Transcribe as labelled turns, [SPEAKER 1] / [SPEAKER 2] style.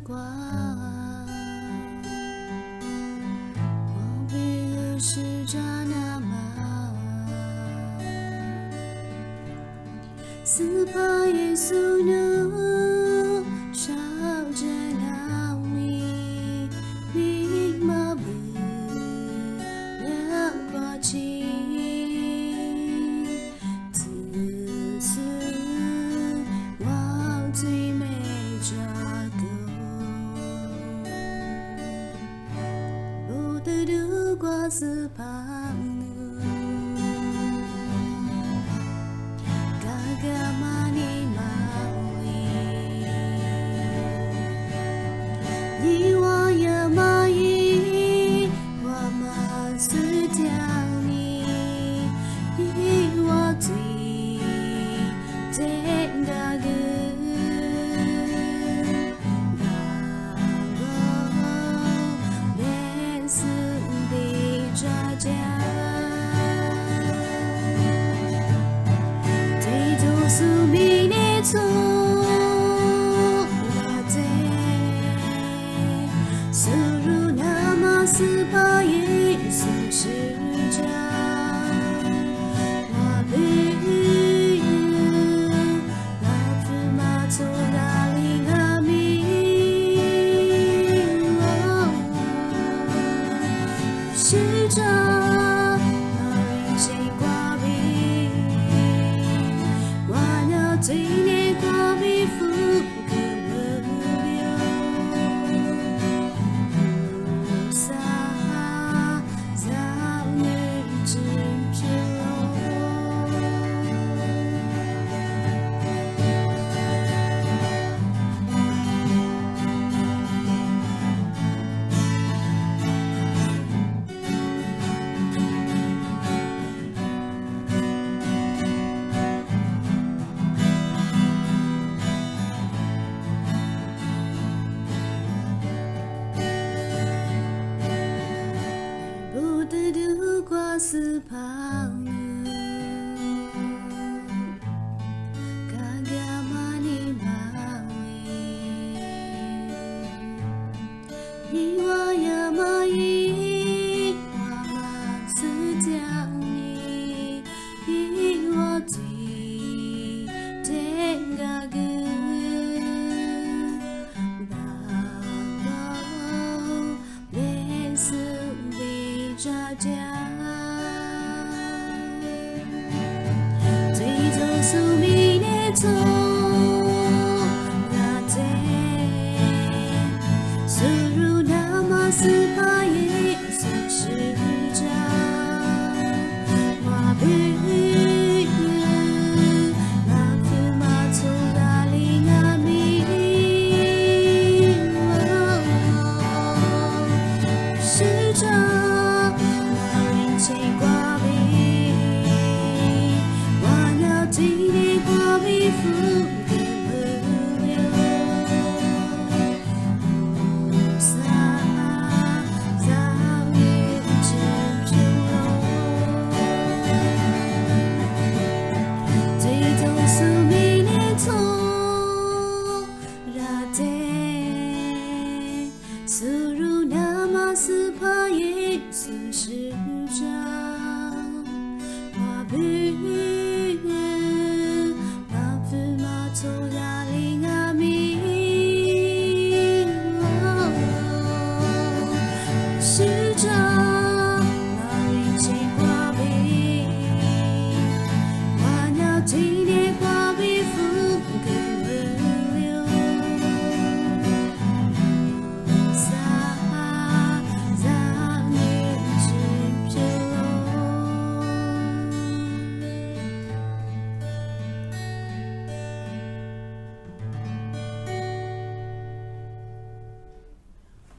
[SPEAKER 1] 光，我比是刹那吗？斯帕耶稣努烧着那米，你马不了过去。路过斯帕努，嘎嘎玛尼玛维，你我也玛伊，我玛斯条你，你我最真嘎个。斯帕耶稣是家，我比拉夫马祖达里阿米，是家，那人生挂比，我要最年挂比富。路过斯帕努，嘎嘎玛尼玛维，你我也玛伊，我玛斯条你，你我最真嘎个，巴宝别斯比扎家。苏米涅托拉特，苏鲁那玛斯帕耶苏是家，我比拉夫马祖达里阿米，是家，那人生挂比。比富更不了，撒早已知足了。最终苏米涅托拉特，苏鲁那玛斯帕耶苏是家，我比。